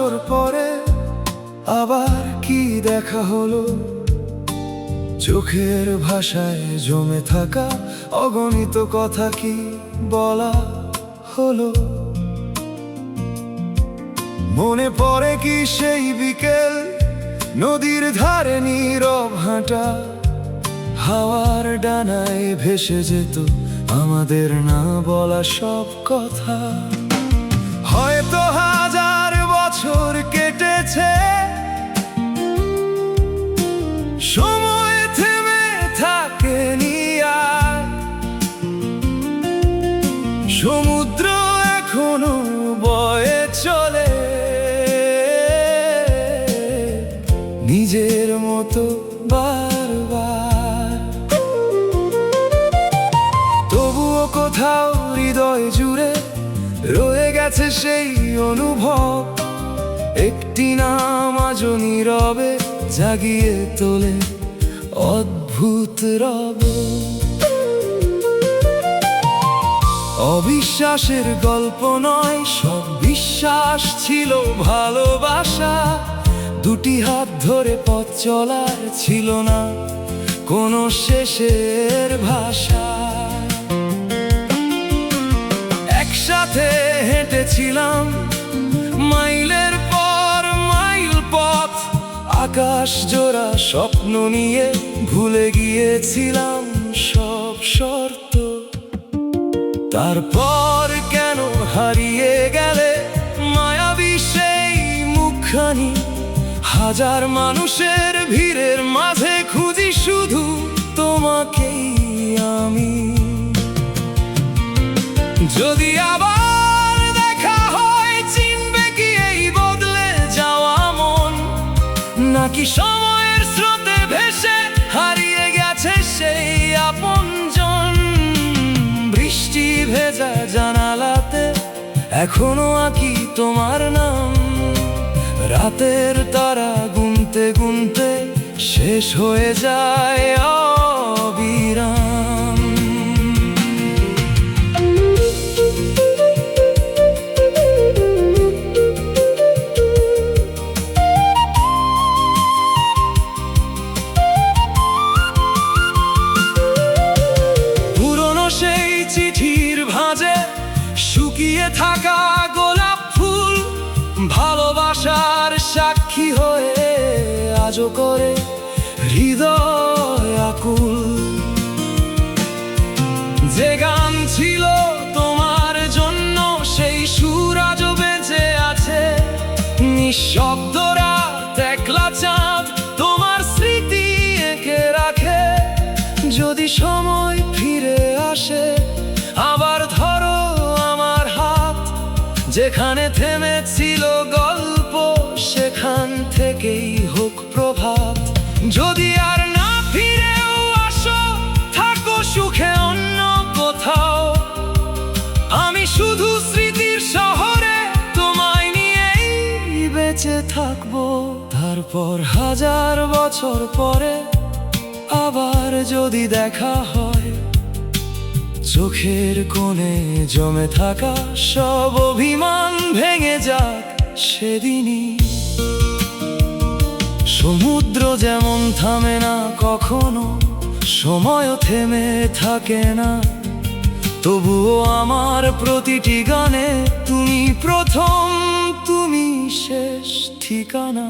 বছর পরে আবার কি দেখা হলো, চোখের ভাষায় জমে থাকা অগণিত কথা কি বলা হলো। মনে পড়ে কি সেই বিকেল, নদীর ধারে নীরব হাঁটা, হাওয়ার ডানায় ভেসে যেত আমাদের না বলা সব কথা। হয়তো হাজার বছর কেটেছে, সময় থেমে থাকেনি আর, সমুদ্র এখনো বয়ে চলে নিজের মতো বারবার। তবুও কোথাও হৃদয় জুড়ে রয়ে গেছে সেই অনুভব, একটি নাম আজও নীরবে জাগিয়ে তোলে অদ্ভুত রব। অবিশ্বাসের গল্প নয়, সব বিশ্বাস ছিল ভালোবাসা। দুটি হাত ধরে পথ চলার ছিল না কোনো শেষের ভাষা। একসাথে হেঁটেছিলাম মাইলের পর মাইল পথ, আকাশ জোড়া স্বপ্ন নিয়ে ভুলে গিয়েছিলাম সব শর্ত। তারপর কেন হারিয়ে গেলে মায়াবী সেই মুখখানি, হাজার মানুষের ভিড়ের মাঝে খুঁজি শুধু তোমাকেই আমি। যদি আবার দেখা হয়, চিনবে কি এই বদলে যাওয়া মন, নাকি সময়ের স্রোতে ভেসে হারিয়ে গেছে সেই আপনজন। বৃষ্টি ভেজা জানালাতে এখনো আঁকি তোমার নাম, রাতের তারা গুনতে গুনতে শেষ হয়ে যায় অবিরাম। পুরনো সেই চিঠির ভাঁজে শুকিয়ে থাকা গোলাপ ফুল, ভালোবাসার সাক্ষী হয়ে আজও করে হৃদয় আকুল। যে গান ছিল তোমার জন্য সেই সুর আজও বেঁচে আছে, নিঃশব্দ রাত একলা চাঁদ তোমার স্মৃতি এঁকে রাখে। যদি সময় ফিরে আসে আবার ধরো আমার হাত, যেখানে থেমেছিল গল্প সেখান থেকেই হোক প্রভাত। যদি আর না ফিরেও আসো, থাকো সুখে অন্য কোথাও, আমি শুধু স্মৃতির শহরে তোমায় নিয়েই বেঁচে থাকবো। তারপর হাজার বছর পরে আবার যদি দেখা হয়, চোখের কোণে জমে থাকা সব অভিমান ভেঙে যাক সেদিনই। সমুদ্র যেমন থামে না কখনো, সময়ও থেমে থাকে না, তবুও আমার প্রতিটি গানে তুমি প্রথম, তুমি শেষ ঠিকানা।